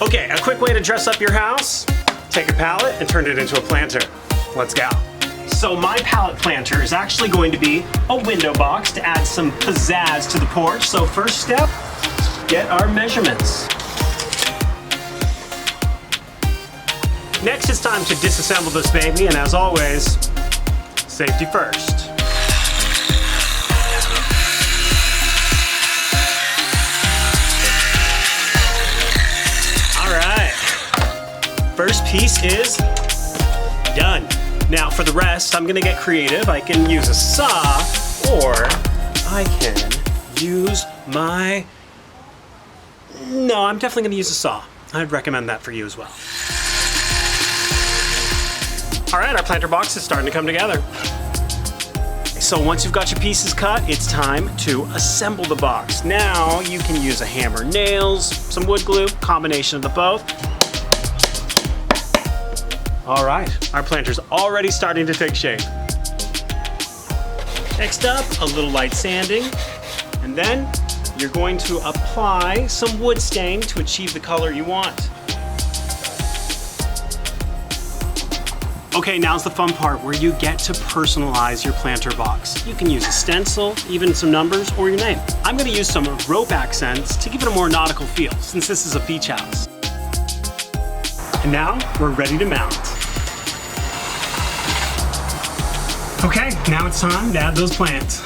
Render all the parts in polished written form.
Okay, a quick way to dress up your house. Take a pallet and turn it into a planter. Let's go. So my pallet planter is actually going to be a window box to add some pizzazz to the porch. So first step, get our measurements. Next, it's time to disassemble this baby, and as always, safety first. All right, first piece is done. Now for the rest, I'm gonna get creative. I can use a saw, or I can use my... No, I'm definitely gonna use a saw. I'd recommend that for you as well. All right, our planter box is starting to come together. So once you've got your pieces cut, it's time to assemble the box. Now you can use a hammer, nails, some wood glue, combination of the both. All right, our planter's already starting to take shape. Next up, a little light sanding, and then you're going to apply some wood stain to achieve the color you want. Okay, now's the fun part where you get to personalize your planter box. You can use a stencil, even some numbers, or your name. I'm gonna use some rope accents to give it a more nautical feel, since this is a beach house. And now, we're ready to mount. Okay, now it's time to add those plants.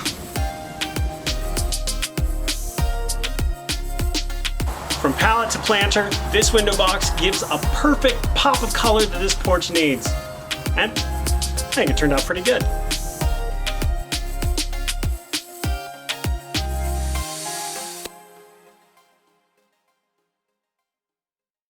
From pallet to planter, this window box gives a perfect pop of color that this porch needs. And I think it turned out pretty good.